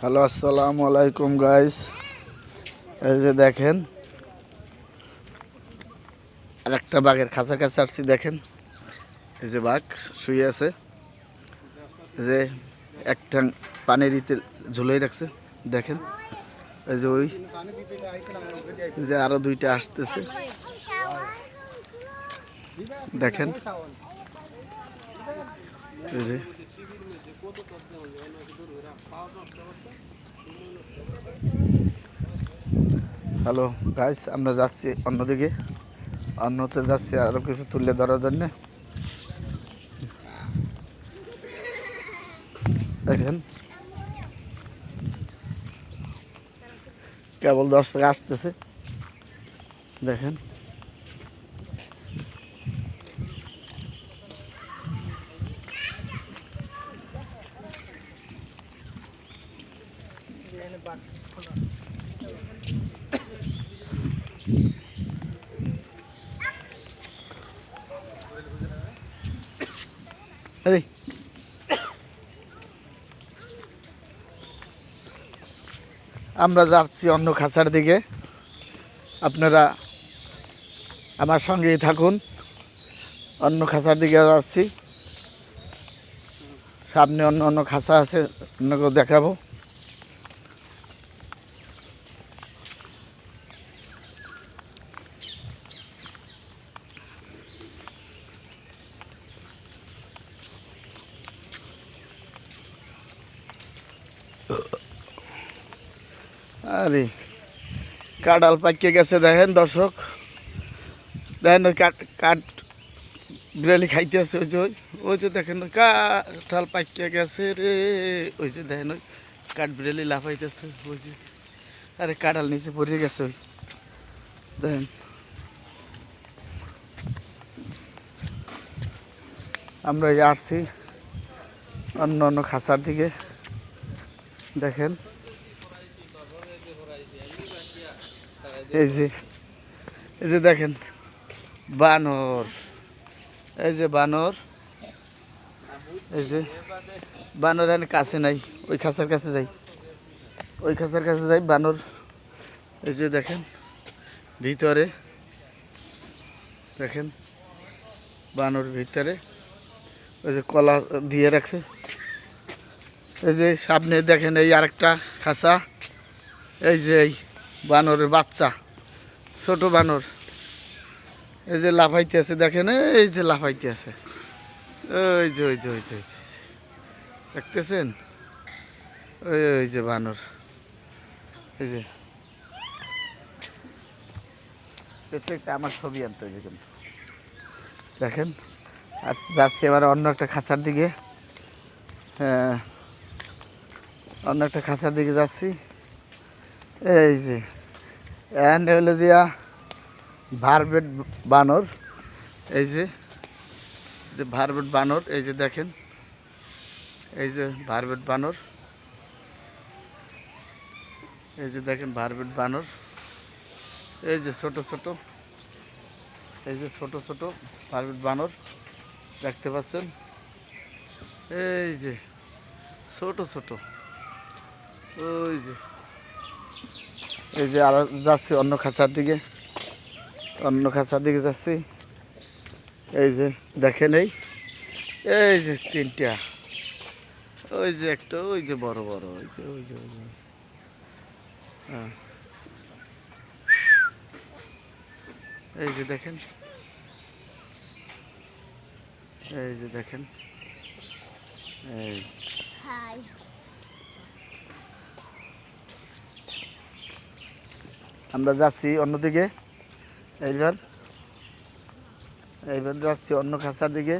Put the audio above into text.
Hello, আসসালামু আলাইকুম guys. এই যে দেখেন, আর একটা বাঘের খাঁচার কাছে আসছি। দেখেন, এই যে বাঘ শুয়ে আছে, এই যে একটা পানির ইতে ঝুলাই রাখছে। দেখেন, এই যে ওই যে আরো দুইটা আসতেছে। দেখেন, এই যে হ্যালো গাইস, আমরা যাচ্ছি অন্যদিকে, অন্যতে যাচ্ছি আরো কিছু তুলে ধরার জন্য। দেখেন, কেবল দর্শক আসতেছে। দেখেন, এই আমরা যাচ্ছি অন্য খাঁচার দিকে। আপনারা আমার সঙ্গেই থাকুন। অন্য খাঁচার দিকে যাচ্ছি, সামনে অন্য অন্য খাঁচা আছে, অন্যকেও দেখাবো। আরে কাঁঠাল পাকিয়ে গেছে, দেখেন দর্শক। দেখেন ওই কাঠ বিড়ালি খাইতে আছে। ওই যে দেখেন, কাঁঠাল পাকিয়ে গেছে রে। ওই যে দেখেন, ওই কাঠ বিড়ালি লাফাইতেছে। ওই যে, আরে কাঁঠাল নিচে পড়ে গেছে। ওই দেখেন, আমরা এই আসছি অন্য অন্য খাঁচার দিকে। দেখেন, এই যে দেখেন বানর, এই যে বানর, এই যে বানর এখানে কাছে নাই। ওই খাঁচার কাছে যাই, ওই খাঁচার কাছে যাই বানর। এই যে দেখেন ভিতরে, দেখেন বানর ভিতরে, ওই যে কলা দিয়ে রাখছে। এই যে সামনে দেখেন এই আরেকটা খাঁচা। এই যে এই বানরের বাচ্চা, ছোট বানর, এই যে লাফাইতে আছে। দেখেন, এই যে লাফাইতে আছে। ওই যে ওই যে ওই যে দেখতেছেন, ওই যে বানর। এই যে প্রত্যেকটা আমার ছবি আনতে হবে কিন্তু। দেখেন, আর যাচ্ছি এবার অন্য একটা খাঁচার দিকে। হ্যাঁ, অন্য একটা খাঁচার দিকে যাচ্ছি। এই যে এন্ড হলো দিয়া ভারবেট বানর। এই যে ভারবেট বানর, এই যে দেখেন, এই যে ভারবেট বানর, এই যে দেখেন ভারবেট বানর। এই যে ছোট ছোট, এই যে ছোট ছোট ভারবেট বানর দেখতে পাচ্ছেন। এই যে ছোট ছোট, ওই যে, এই যে আর যাচ্ছি অন্য খাঁচার দিকে, অন্য খাঁচার দিকে যাচ্ছি। এই যে দেখেন, এই যে তিনটা, ওই যে একটা, ওই যে বড় বড়, ওই যে ওই যে ওই যে, হ্যাঁ, এই যে দেখেন, এই যে দেখেন, এই আমরা যাচ্ছি অন্যদিকে। এইবার এইবার যাচ্ছি অন্য খাঁচার দিকে।